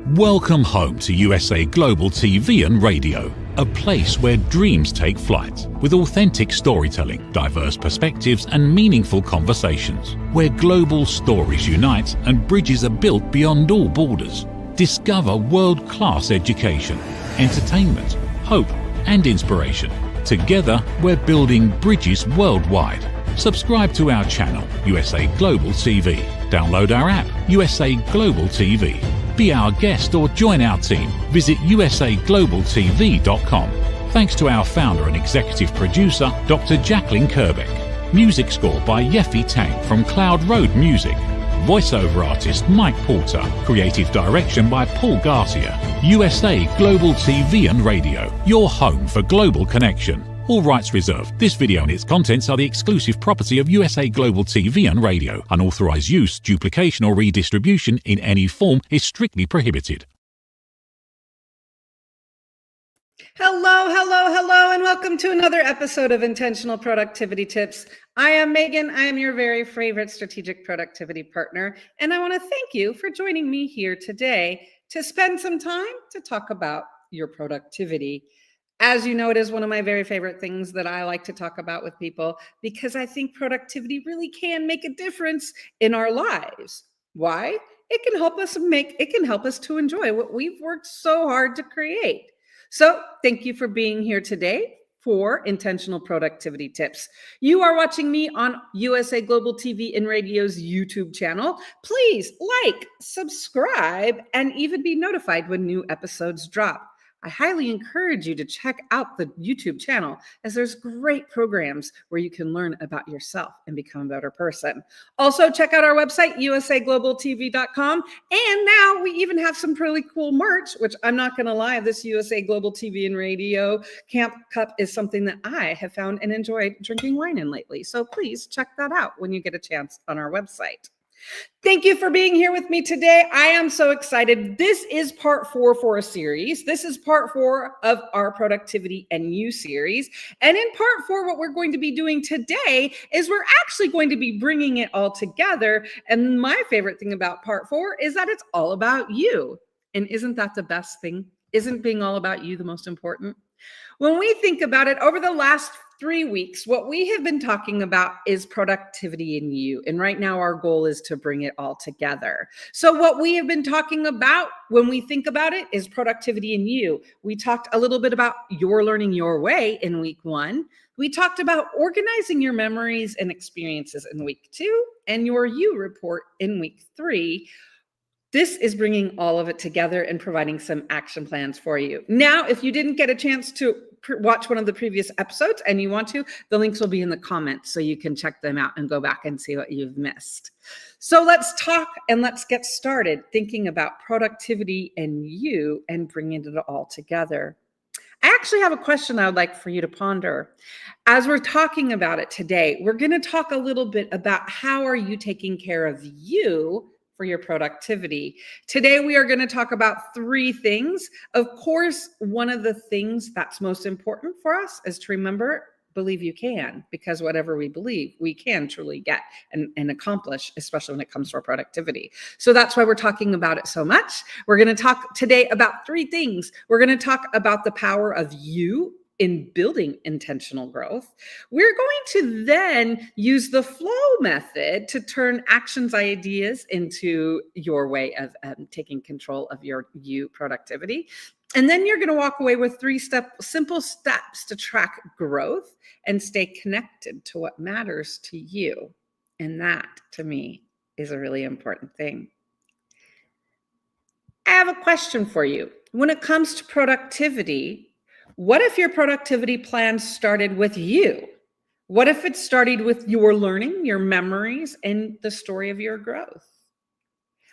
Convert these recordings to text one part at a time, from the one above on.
Welcome home to USA Global TV and Radio, a place where dreams take flight, with authentic storytelling, diverse perspectives and meaningful conversations, where global stories unite and bridges are built beyond all borders. Discover world-class education, entertainment, hope and inspiration. Together, we're building bridges worldwide. Subscribe to our channel, USA Global TV. Download our app, USA Global TV. Be our guest or join our team. Visit usaglobaltv.com. Thanks to our founder and executive producer, Dr. Jacqueline Kerbeck. Music score by Yeffy Tang from Cloud Road Music. Voiceover artist Mike Porter. Creative direction by Paul Garcia. USA Global TV and Radio, your home for global connection. All rights reserved. This video and its contents are the exclusive property of USA Global TV and Radio. Unauthorized use, duplication or redistribution in any form is strictly prohibited. Hello, and welcome to another episode of Intentional Productivity Tips. I am Megan. I am your very favorite strategic productivity partner, and I want to thank you for joining me here today to spend some time to talk about your productivity. As you know, it is one of my very favorite things that I like to talk about with people because I think productivity really can make a difference in our lives. Why? It can help us to enjoy what we've worked so hard to create. So thank you for being here today for Intentional Productivity Tips. You are watching me on USA Global TV and Radio's YouTube channel. Please like, subscribe, and even be notified when new episodes drop. I highly encourage you to check out the YouTube channel as there's great programs where you can learn about yourself and become a better person. Also, check out our website, usaglobaltv.com. And now we even have some really cool merch, which I'm not going to lie, this USA Global TV and Radio Camp Cup is something that I have found and enjoyed drinking wine in lately. So please check that out when you get a chance on our website. Thank you for being here with me today. I am so excited. This is part 4 for a series. This is part 4 of our Productivity and You series. And in part 4, what we're going to be doing today is we're actually going to be bringing it all together. And my favorite thing about part 4 is that it's all about you. And isn't that the best thing? Isn't being all about you the most important? When we think about it, over the last 3 weeks, what we have been talking about is productivity in you. And right now our goal is to bring it all together. So what we have been talking about when we think about it is productivity in you. We talked a little bit about your learning your way in week 1. We talked about organizing your memories and experiences in week 2 and your you report in week 3. This is bringing all of it together and providing some action plans for you. Now, if you didn't get a chance to watch one of the previous episodes and you want to, the links will be in the comments so you can check them out and go back and see what you've missed. So let's talk and let's get started thinking about productivity and you and bringing it all together. I actually have a question I would like for you to ponder. As we're talking about it today, we're going to talk a little bit about how are you taking care of you for your productivity. Today, we are going to talk about 3 things. Of course, one of the things that's most important for us is to remember, believe you can, because whatever we believe, we can truly get and accomplish, especially when it comes to our productivity. So that's why we're talking about it so much. We're going to talk today about 3 things. We're going to talk about the power of you in building intentional growth. We're going to then use the flow method to turn actions, ideas into your way of taking control of your you productivity. And then you're going to walk away with 3 simple steps to track growth and stay connected to what matters to you. And that, to me, is a really important thing. I have a question for you. When it comes to productivity, what if your productivity plan started with you? What if it started with your learning, your memories, and the story of your growth?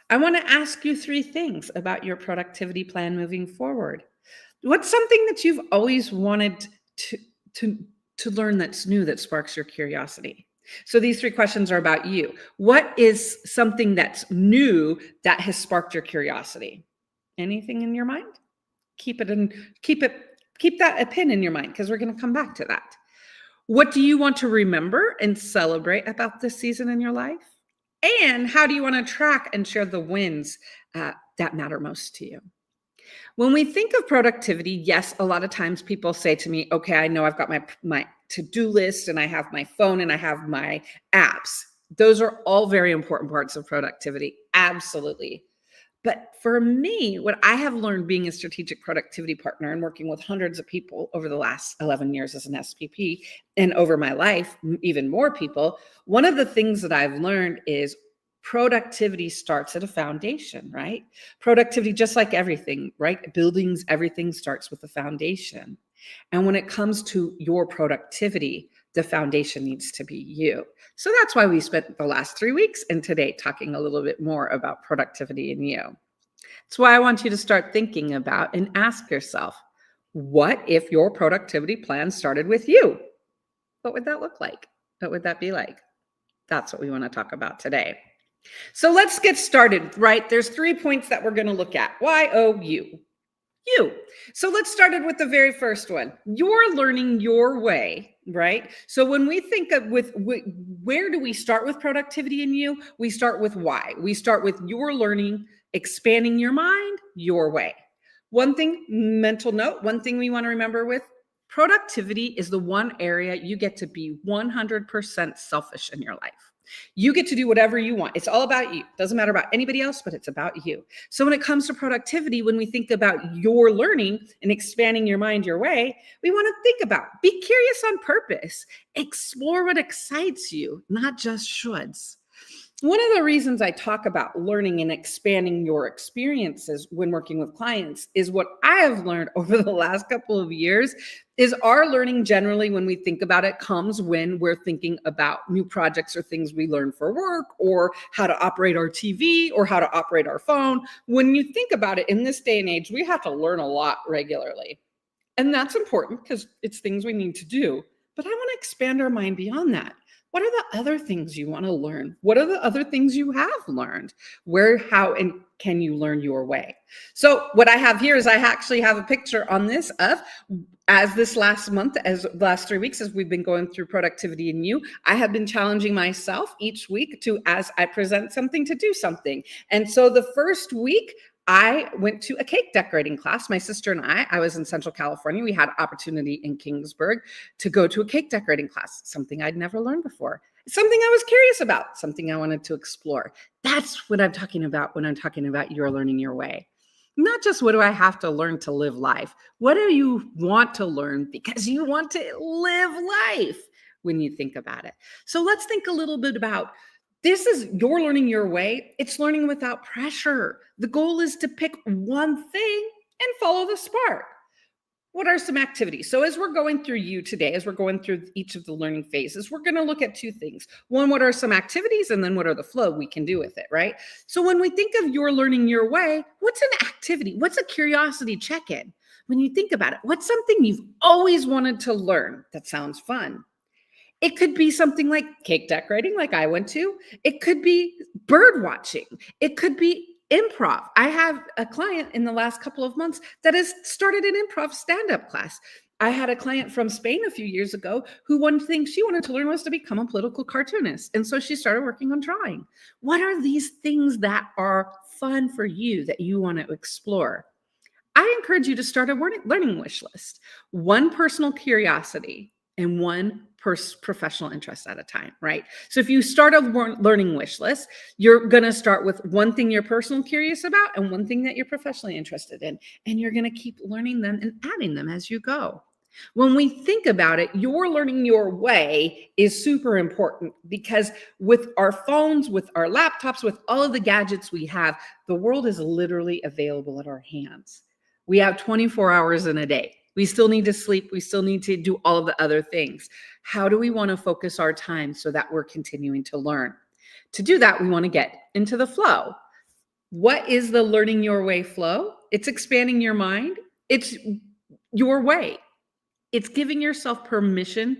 I want to ask you 3 things about your productivity plan moving forward. What's something that you've always wanted to learn that's new that sparks your curiosity? So these 3 questions are about you. What is something that's new that has sparked your curiosity? Anything in your mind? Keep that a pin in your mind because we're going to come back to that. What do you want to remember and celebrate about this season in your life? And how do you want to track and share the wins that matter most to you? When we think of productivity, yes, a lot of times people say to me, okay, I know I've got my to-do list and I have my phone and I have my apps. Those are all very important parts of productivity. Absolutely. But for me, what I have learned being a strategic productivity partner and working with hundreds of people over the last 11 years as an SPP and over my life, even more people, one of the things that I've learned is productivity starts at a foundation, right? Productivity, just like everything, right? Buildings, everything starts with a foundation. And when it comes to your productivity, the foundation needs to be you. So that's why we spent the last 3 weeks and today talking a little bit more about productivity in you. That's why I want you to start thinking about and ask yourself, what if your productivity plan started with you? What would that look like? What would that be like? That's what we want to talk about today. So let's get started, right? There's 3 points that we're going to look at. Y-O-U. You. So let's start it with the very first one. You're learning your way, right? So when we think of where do we start with productivity in you? We start with why. We start with your learning, expanding your mind your way. One thing, mental note, one thing we want to remember with productivity is the one area you get to be 100% selfish in your life. You get to do whatever you want. It's all about you. Doesn't matter about anybody else, but it's about you. So when it comes to productivity, when we think about your learning and expanding your mind your way, we want to think about, be curious on purpose, explore what excites you, not just shoulds. One of the reasons I talk about learning and expanding your experiences when working with clients is what I have learned over the last couple of years is our learning generally, when we think about it, comes when we're thinking about new projects or things we learn for work or how to operate our TV or how to operate our phone. When you think about it in this day and age, we have to learn a lot regularly. And that's important because it's things we need to do. But I want to expand our mind beyond that. What are the other things you want to learn? What are the other things you have learned? Where, how, and can you learn your way? So what I have here is I actually have a picture on this of as this last month, as last 3 weeks, as we've been going through productivity in you, I have been challenging myself each week to, as I present something, to do something. And so the first week, I went to a cake decorating class. My sister and I was in Central California. We had opportunity in Kingsburg to go to a cake decorating class, something I'd never learned before, something I was curious about, something I wanted to explore. That's what I'm talking about when I'm talking about you're learning your way. Not just what do I have to learn to live life? What do you want to learn because you want to live life when you think about it? So let's think a little bit about this is you're learning your way. It's learning without pressure. The goal is to pick one thing and follow the spark. What are some activities? So as we're going through you today, as we're going through each of the learning phases, we're going to look at 2 things. One, what are some activities? And then what are the flow we can do with it, right? So when we think of your learning your way, what's an activity? What's a curiosity check-in? When you think about it, what's something you've always wanted to learn that sounds fun? It could be something like cake decorating, like I went to. It could be bird watching. It could be improv. I have a client in the last couple of months that has started an improv stand-up class. I had a client from Spain a few years ago who one thing she wanted to learn was to become a political cartoonist. And so she started working on drawing. What are these things that are fun for you that you want to explore? I encourage you to start a learning wish list, one personal curiosity and one professional interest at a time, right? So if you start a learning wish list, you're going to start with one thing you're personally curious about and one thing that you're professionally interested in, and you're going to keep learning them and adding them as you go. When we think about it, your learning your way is super important because with our phones, with our laptops, with all of the gadgets we have, the world is literally available at our hands. We have 24 hours in a day. We still need to sleep. We still need to do all of the other things. How do we want to focus our time so that we're continuing to learn? To do that, we want to get into the flow. What is the learning your way flow? It's expanding your mind. It's your way. It's giving yourself permission.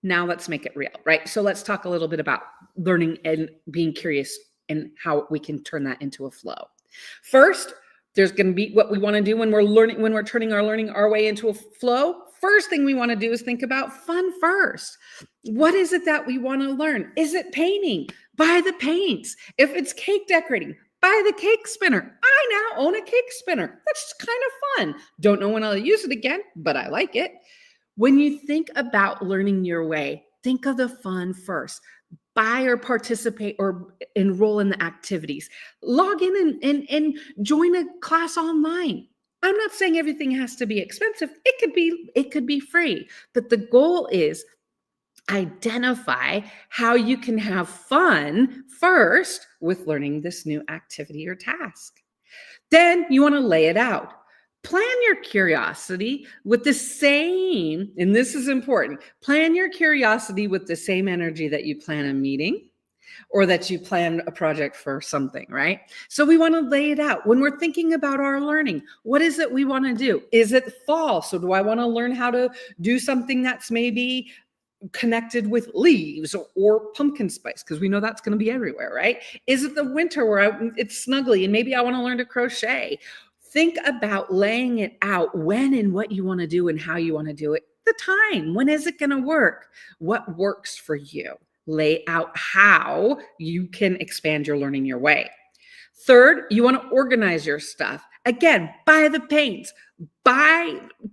Now let's make it real, right? So let's talk a little bit about learning and being curious and how we can turn that into a flow. First, there's going to be what we want to do when we're learning, when we're turning our learning our way into a flow. First thing we want to do is think about fun first. What is it that we want to learn? Is it painting? Buy the paints. If it's cake decorating, buy the cake spinner. I now own a cake spinner. That's just kind of fun. Don't know when I'll use it again, but I like it. When you think about learning your way, think of the fun first. Buy or participate or enroll in the activities. Log in and join a class online. I'm not saying everything has to be expensive. It could be free, but the goal is identify how you can have fun first with learning this new activity or task. Then you want to lay it out. Plan your curiosity with the same, and this is important, plan your curiosity with the same energy that you plan a meeting or that you plan a project for something, right? So we want to lay it out. When we're thinking about our learning, what is it we want to do? Is it fall? So do I want to learn how to do something that's maybe connected with leaves or pumpkin spice, because we know that's going to be everywhere, right? Is it the winter where it's snuggly and maybe I want to learn to crochet? Think about laying it out when and what you want to do and how you want to do it. The time, when is it going to work? What works for you? Lay out how you can expand your learning your way. Third, you want to organize your stuff. Again, buy the paints,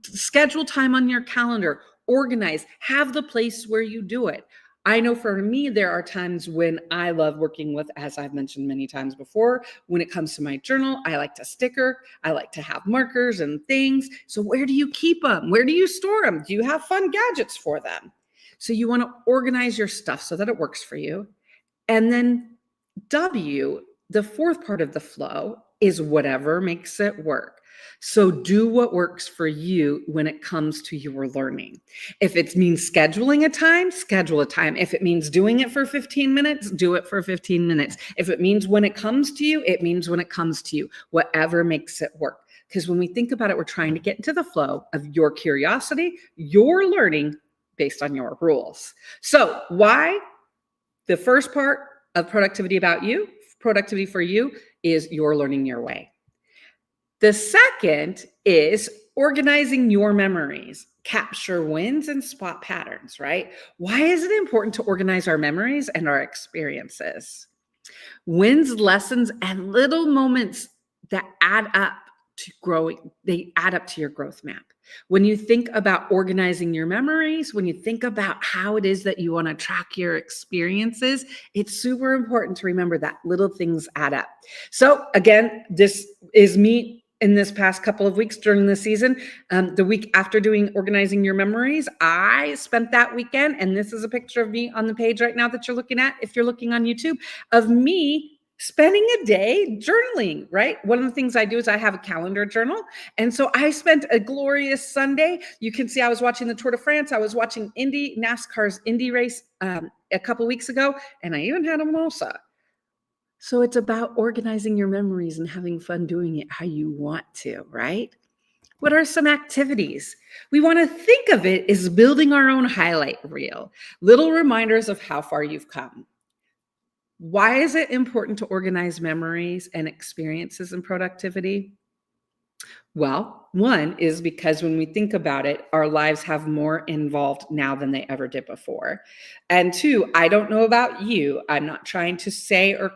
schedule time on your calendar, organize, have the place where you do it. I know for me, there are times when I love working with, as I've mentioned many times before, when it comes to my journal, I like to sticker, I like to have markers and things. So where do you keep them? Where do you store them? Do you have fun gadgets for them? So you want to organize your stuff so that it works for you. And then W, the fourth part of the flow, is whatever makes it work. So do what works for you when it comes to your learning. If it means scheduling a time, schedule a time. If it means doing it for 15 minutes, do it for 15 minutes. If it means when it comes to you, it means when it comes to you. Whatever makes it work. Because when we think about it, we're trying to get into the flow of your curiosity, your learning based on your rules. So why? The first part of productivity about you, productivity for you, is you're learning your way. The second is organizing your memories, capture wins and spot patterns, right? Why is it important to organize our memories and our experiences? Wins, lessons, and little moments that add up to growing, they add up to your growth map. When you think about organizing your memories, when you think about how it is that you want to track your experiences, it's super important to remember that little things add up. So again, this is me in this past couple of weeks during the season. The week after doing organizing your memories, I spent that weekend, and this is a picture of me on the page right now that you're looking at, if you're looking on YouTube, of me spending a day journaling, right? One of the things I do is I have a calendar journal. And so I spent a glorious Sunday. You can see I was watching the Tour de France. I was watching NASCAR's Indy race a couple weeks ago, and I even had a mimosa. So it's about organizing your memories and having fun doing it how you want to, right? What are some activities? We want to think of it as building our own highlight reel, little reminders of how far you've come. Why is it important to organize memories and experiences in productivity? Well, one is because when we think about it, our lives have more involved now than they ever did before. And two, I don't know about you. I'm not trying to say or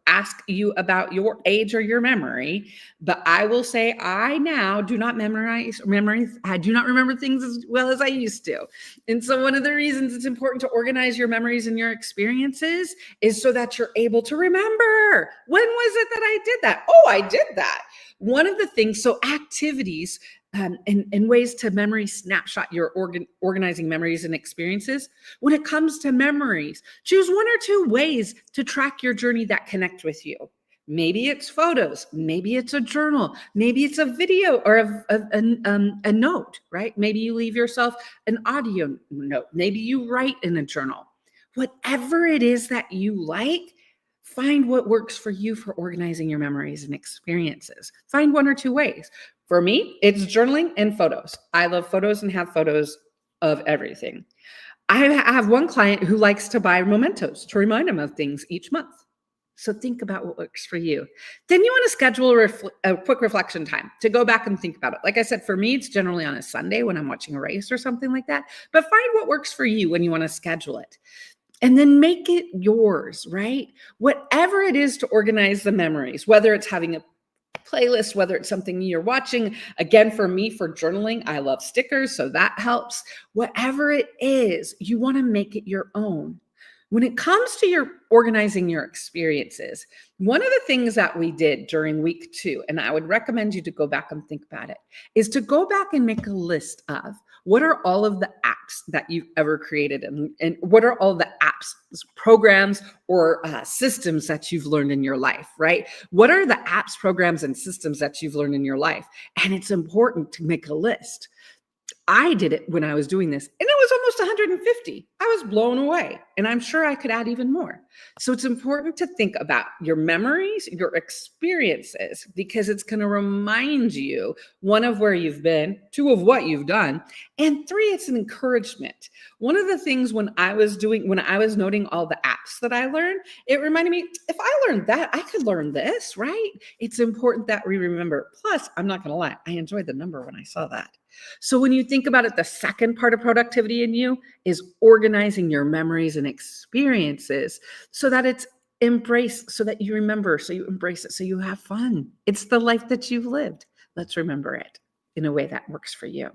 ask you about your age or your memory, but I will say I now do not memorize memories. I do not remember things as well as I used to. And so one of the reasons it's important to organize your memories and your experiences is so that you're able to remember. When was it that I did that? Oh, I did that. One of the things, so activities and ways to memory snapshot your organizing memories and experiences. When it comes to memories, choose one or two ways to track your journey that connect with you. Maybe it's photos, maybe it's a journal, maybe it's a video or a note, right? Maybe you leave yourself an audio note, maybe you write in a journal. Whatever it is that you like, find what works for you for organizing your memories and experiences. Find one or two ways. For me, it's journaling and photos. I love photos and have photos of everything. I have one client who likes to buy mementos to remind him of things each month. So think about what works for you. Then you want to schedule a quick reflection time to go back and think about it. Like I said, for me, it's generally on a Sunday when I'm watching a race or something like that. But find what works for you when you want to schedule it. And then make it yours, right? Whatever it is to organize the memories, whether it's having a playlist, whether it's something you're watching. Again, for me, for journaling, I love stickers, so that helps. Whatever it is, you want to make it your own. When it comes to your organizing your experiences, one of the things that we did during week 2, and I would recommend you to go back and think about it, is to go back and make a list of what are all of the apps that you've ever created, and what are all the apps, programs, or systems that you've learned in your life, right? What are the apps, programs, and systems that you've learned in your life? And it's important to make a list. I did it when I was doing this, and it was almost 150. I was blown away, and I'm sure I could add even more. So it's important to think about your memories, your experiences, because it's going to remind you, 1, of where you've been, 2, of what you've done, and 3, it's an encouragement. One of the things when I was noting all the apps that I learned, it reminded me, if I learned that, I could learn this, right? It's important that we remember. Plus, I'm not going to lie, I enjoyed the number when I saw that. So when you think about it, the second part of productivity in you is organizing your memories and experiences so that it's embraced, so that you remember, so you embrace it, so you have fun. It's the life that you've lived. Let's remember it in a way that works for you.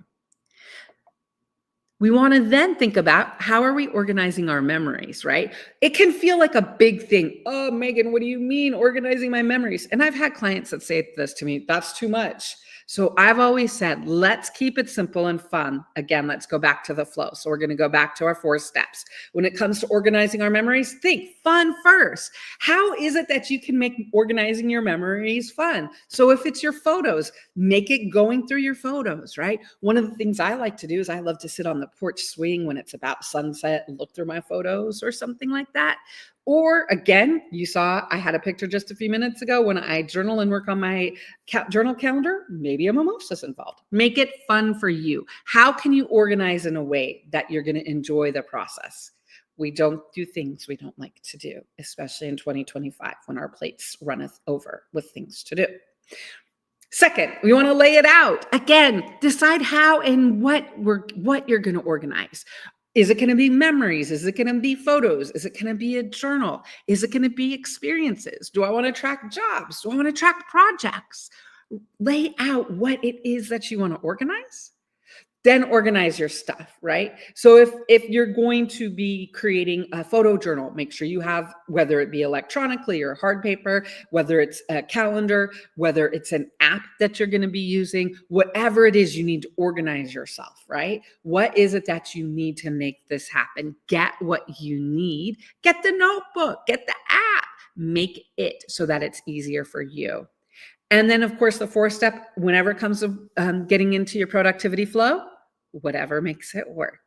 We want to then think about, how are we organizing our memories, right? It can feel like a big thing. Oh, Megan, what do you mean organizing my memories? And I've had clients that say this to me, that's too much. So I've always said, let's keep it simple and fun. Again, let's go back to the flow. So we're going to go back to our 4 steps. When it comes to organizing our memories, think fun first. How is it that you can make organizing your memories fun? So if it's your photos, make it going through your photos, right? One of the things I like to do is I love to sit on the porch swing when it's about sunset and look through my photos or something like that. Or again, you saw I had a picture just a few minutes ago when I journal and work on my journal calendar, maybe a mimosa's involved. Make it fun for you. How can you organize in a way that you're going to enjoy the process? We don't do things we don't like to do, especially in 2025 when our plates runneth over with things to do. Second, we want to lay it out. Again, decide how and what you're going to organize. Is it going to be memories? Is it going to be photos? Is it going to be a journal? Is it going to be experiences? Do I want to track jobs? Do I want to track projects? Lay out what it is that you want to organize. Then organize your stuff, right? So if you're going to be creating a photo journal, make sure you have, whether it be electronically or hard paper, whether it's a calendar, whether it's an app that you're going to be using, whatever it is, you need to organize yourself, right? What is it that you need to make this happen? Get what you need. Get the notebook, get the app, make it so that it's easier for you. And then, of course, the 4th step, whenever it comes to getting into your productivity flow, whatever makes it work.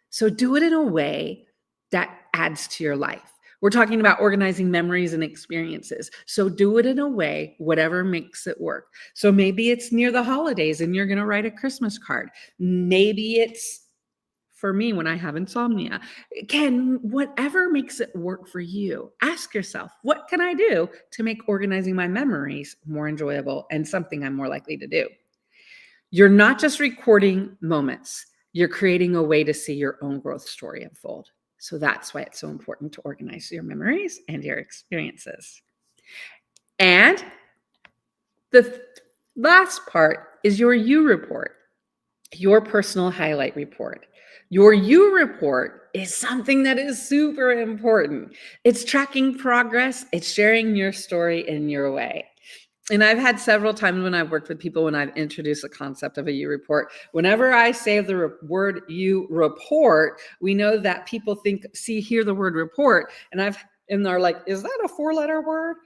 So do it in a way that adds to your life. We're talking about organizing memories and experiences. So do it in a way, whatever makes it work. So maybe it's near the holidays and you're going to write a Christmas card. Maybe it's, for me, when I have insomnia. Again, whatever makes it work for you. Ask yourself, what can I do to make organizing my memories more enjoyable and something I'm more likely to do? You're not just recording moments. You're creating a way to see your own growth story unfold. So that's why it's so important to organize your memories and your experiences. And the last part is your you report, your personal highlight report. Your you report is something that is super important. It's tracking progress. It's sharing your story in your way. And I've had several times when I've worked with people, when I've introduced the concept of a you report, whenever I say the word you report, we know that people hear the word report, and they're like, is that a 4-letter word?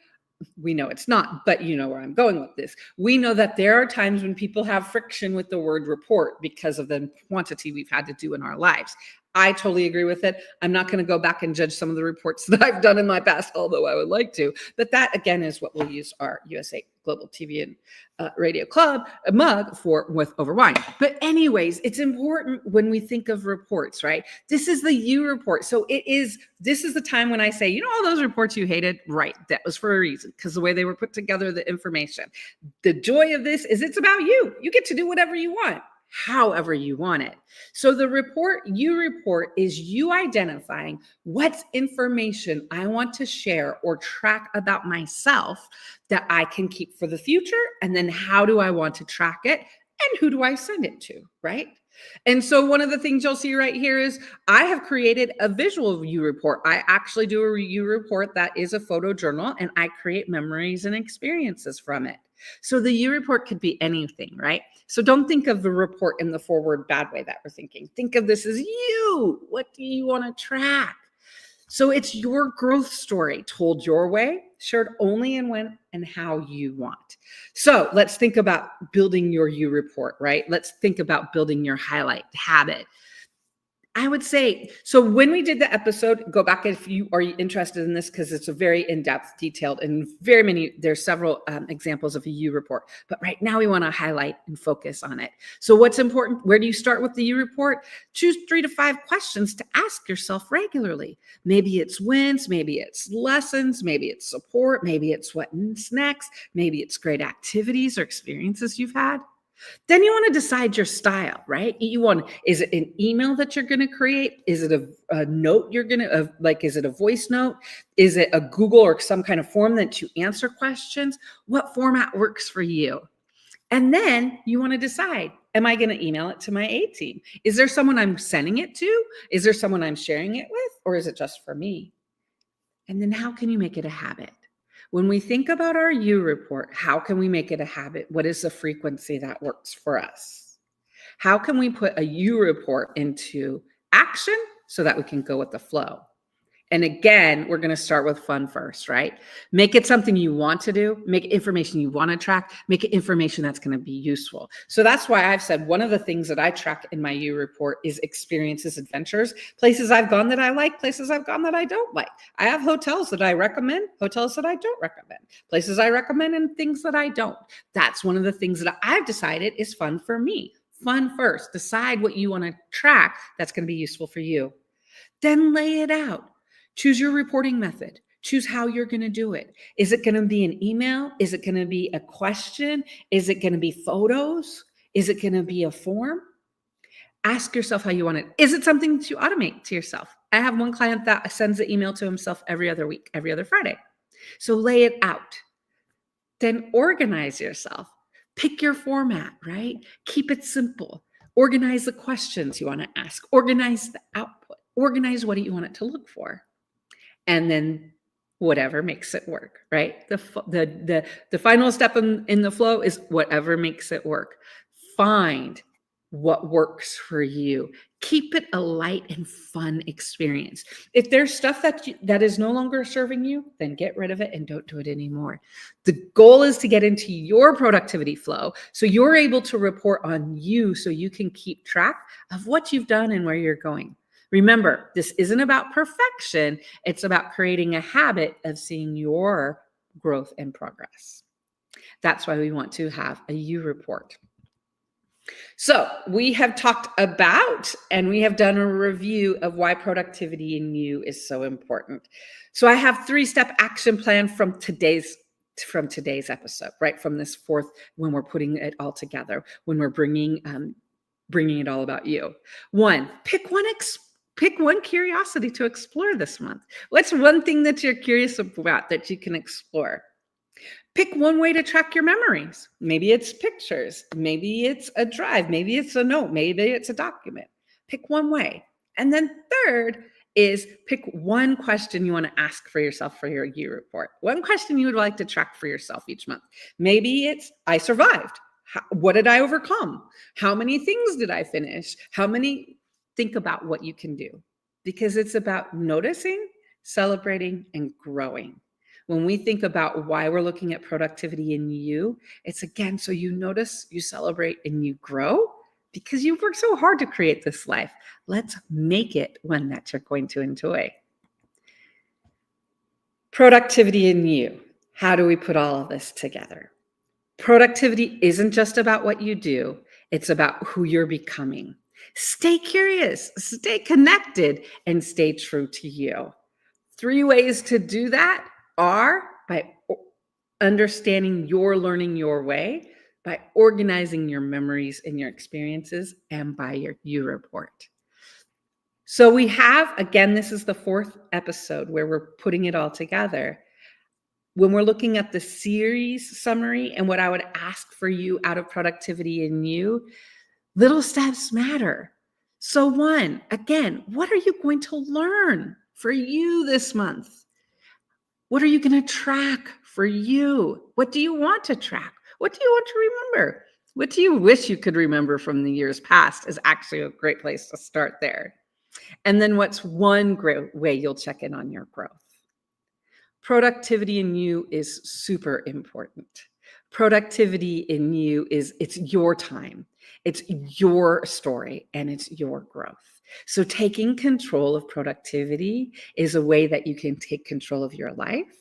We know it's not, but you know where I'm going with this. We know that there are times when people have friction with the word report because of the quantity we've had to do in our lives. I totally agree with it. I'm not going to go back and judge some of the reports that I've done in my past, although I would like to. But that, again, is what we'll use our USA Global TV and Radio Club mug for with over wine. But anyways, it's important when we think of reports, right? This is the you report. So this is the time when I say, you know, all those reports you hated, right? That was for a reason, because the way they were put together, the information. The joy of this is it's about you. You get to do whatever you want. however you want it. So the report is you identifying what's information I want to share or track about myself that I can keep for the future. And then how do I want to track it? And who do I send it to, right? And so one of the things you'll see right here is I have created a visual you report. I actually do a you report that is a photo journal, and I create memories and experiences from it. So the you report could be anything, right? So don't think of the report in the forward bad way that we're thinking. Think of this as you. What do you want to track? So it's your growth story told your way, shared only in when and how you want. So let's think about building your you report, right? Let's think about building your highlight habit. I would say, so when we did the episode, go back if you are interested in this, because it's a very in-depth, detailed, and there's several examples of a U report. But right now we want to highlight and focus on it. So what's important? Where do you start with the U report? Choose 3 to 5 questions to ask yourself regularly. Maybe it's wins, maybe it's lessons, maybe it's support, maybe it's what's next, maybe it's great activities or experiences you've had. Then you want to decide your style, right? Is it an email that you're going to create? Is it a note you're going to, is it a voice note? Is it a Google or some kind of form that you answer questions? What format works for you? And then you want to decide, am I going to email it to my A team? Is there someone I'm sending it to? Is there someone I'm sharing it with? Or is it just for me? And then how can you make it a habit? When we think about our you report, how can we make it a habit? What is the frequency that works for us? How can we put a you report into action so that we can go with the flow? And again, we're going to start with fun first, right? Make it something you want to do, make it information you want to track, make it information that's going to be useful. So that's why I've said one of the things that I track in my you report is experiences, adventures, places I've gone that I like, places I've gone that I don't like. I have hotels that I recommend, hotels that I don't recommend, places I recommend, and things that I don't. That's one of the things that I've decided is fun for me. Fun first. Decide what you want to track that's going to be useful for you. Then lay it out. Choose your reporting method. Choose how you're going to do it. Is it going to be an email? Is it going to be a question? Is it going to be photos? Is it going to be a form? Ask yourself how you want it. Is it something that you automate to yourself? I have one client that sends an email to himself every other week, every other Friday. So lay it out. Then organize yourself. Pick your format, right? Keep it simple. Organize the questions you want to ask. Organize the output. Organize what do you want it to look for. And then whatever makes it work, right? The final step in the flow is whatever makes it work. Find what works for you. Keep it a light and fun experience. If there's stuff that is no longer serving you, then get rid of it and don't do it anymore. The goal is to get into your productivity flow so you're able to report on you so you can keep track of what you've done and where you're going. Remember, this isn't about perfection. It's about creating a habit of seeing your growth and progress. That's why we want to have a you report. So we have talked about and we have done a review of why productivity in you is so important. So I have 3-step action plan from today's episode, right? From this fourth, when we're putting it all together, when we're bringing it all about you. 1, pick one curiosity to explore this month. What's one thing that you're curious about that you can explore? Pick one way to track your memories. Maybe it's pictures. Maybe it's a drive. Maybe it's a note. Maybe it's a document. Pick one way. And then 3rd is pick one question you want to ask for yourself for your you report. One question you would like to track for yourself each month. Maybe it's, I survived. What did I overcome? How many things did I finish? Think about what you can do, because it's about noticing, celebrating, and growing. When we think about why we're looking at productivity in you, it's again, so you notice, you celebrate, and you grow, because you've worked so hard to create this life. Let's make it one that you're going to enjoy. Productivity in you. How do we put all of this together? Productivity isn't just about what you do. It's about who you're becoming. Stay curious, stay connected, and stay true to you. 3 ways to do that are by understanding you're learning your way, by organizing your memories and your experiences, and by your you report. So we have, again, this is the 4th episode where we're putting it all together. When we're looking at the series summary and what I would ask for you out of productivity in you, little steps matter. So 1, again, what are you going to learn for you this month? What are you going to track for you? What do you want to track? What do you want to remember? What do you wish you could remember from the years past is actually a great place to start there. And then what's one great way you'll check in on your growth? Productivity in you is super important. Productivity in you it's your time, it's your story, and it's your growth. So taking control of productivity is a way that you can take control of your life,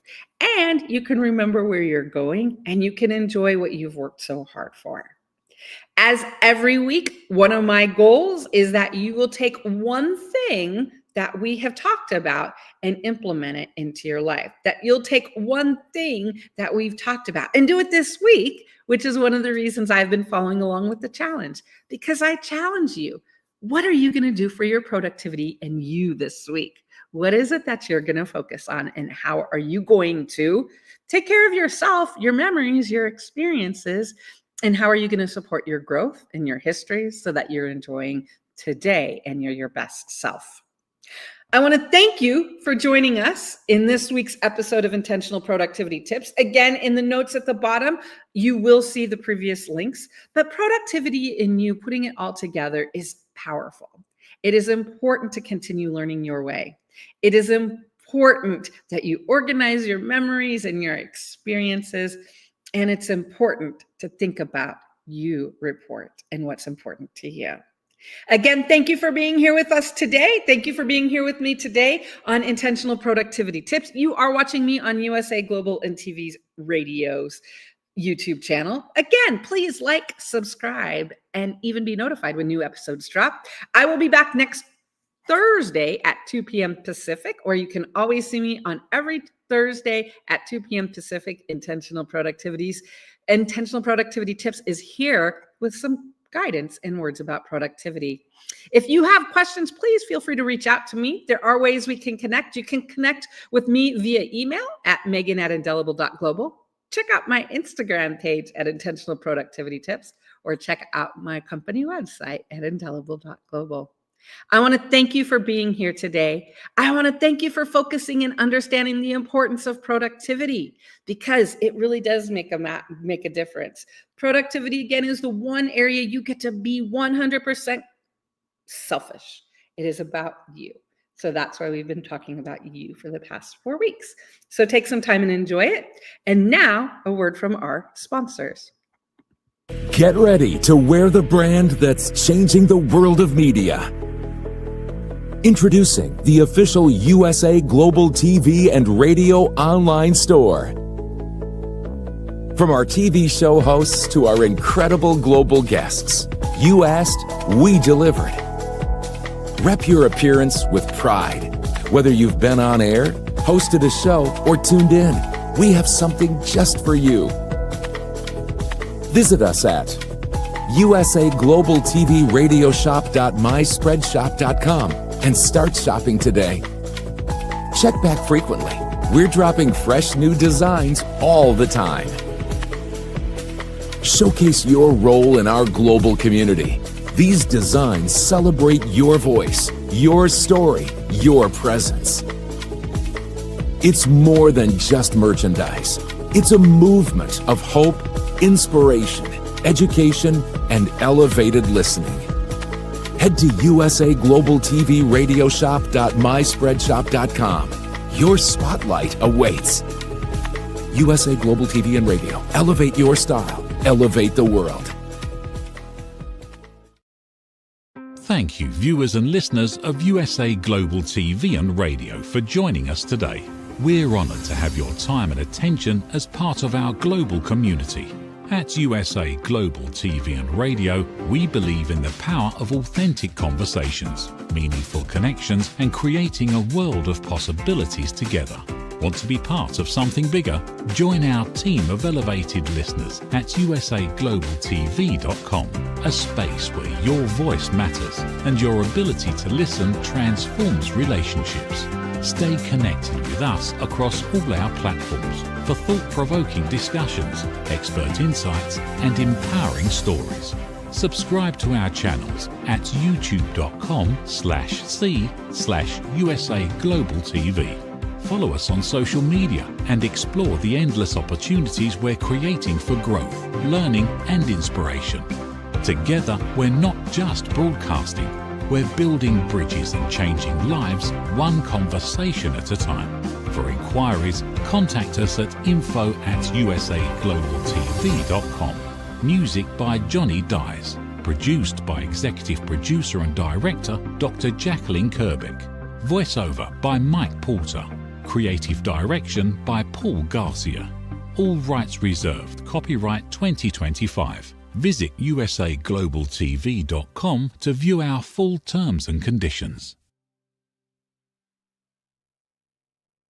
and you can remember where you're going, and you can enjoy what you've worked so hard for. As every week, one of my goals is that you will take one thing that we have talked about and implement it into your life. That you'll take one thing that we've talked about and do it this week, which is one of the reasons I've been following along with the challenge, because I challenge you. What are you going to do for your productivity and you this week? What is it that you're going to focus on, and how are you going to take care of yourself, your memories, your experiences, and how are you going to support your growth and your history so that you're enjoying today and you're your best self? I want to thank you for joining us in this week's episode of Intentional Productivity Tips. Again, in the notes at the bottom, you will see the previous links, but productivity in you, putting it all together, is powerful. It is important to continue learning your way. It is important that you organize your memories and your experiences, and it's important to think about you report and what's important to you. Again, thank you for being here with us today. Thank you for being here with me today on Intentional Productivity Tips. You are watching me on USA Global and TV's Radio's YouTube channel. Again, please like, subscribe, and even be notified when new episodes drop. I will be back next Thursday at 2 p.m. Pacific, or you can always see me on every Thursday at 2 p.m. Pacific. Intentional Productivity Tips is here with some guidance and words about productivity. If you have questions, please feel free to reach out to me. There are ways we can connect. You can connect with me via email at megan@indelible.global. Check out my Instagram page at Intentional Productivity Tips, or check out my company website at indelible.global. I want to thank you for being here today. I want to thank you for focusing and understanding the importance of productivity, because it really does make a difference. Productivity, again, is the one area you get to be 100% selfish. It is about you. So that's why we've been talking about you for the past 4 weeks. So take some time and enjoy it. And now, a word from our sponsors. Get ready to wear the brand that's changing the world of media. Introducing the official USA Global TV and Radio online store. From our TV show hosts to our incredible global guests, you asked, we delivered. Rep your appearance with pride. Whether you've been on air, hosted a show, or tuned in, we have something just for you. Visit us at usaglobaltvradioshoп.myspreadshop.com and start shopping today. Check back frequently. We're dropping fresh new designs all the time. Showcase your role in our global community. These designs celebrate your voice, your story, your presence. It's more than just merchandise. It's a movement of hope, inspiration, education, and elevated listening. Head to usaglobaltvradioshoп.myspreadshop.com. Your spotlight awaits. USA Global TV and Radio. Elevate your style. Elevate the world. Thank you, viewers and listeners of USA Global TV and Radio, for joining us today. We're honored to have your time and attention as part of our global community. At USA Global TV and Radio, we believe in the power of authentic conversations, meaningful connections, and creating a world of possibilities together. Want to be part of something bigger? Join our team of elevated listeners at usaglobaltv.com, a space where your voice matters and your ability to listen transforms relationships. Stay connected with us across all our platforms for thought-provoking discussions, expert insights, and empowering stories. Subscribe to our channels at youtube.com/c/USAGlobalTV. Follow us on social media and explore the endless opportunities we're creating for growth, learning, and inspiration. Together, we're not just broadcasting, we're building bridges and changing lives one conversation at a time. For inquiries, contact us at info@usaglobaltv.com. Music by Johnny Dyes. Produced by Executive Producer and Director Dr. Jacqueline Kerbeck. Voiceover by Mike Porter. Creative Direction by Paul Garcia. All rights reserved. Copyright 2025. Visit usaglobaltv.com to view our full terms and conditions.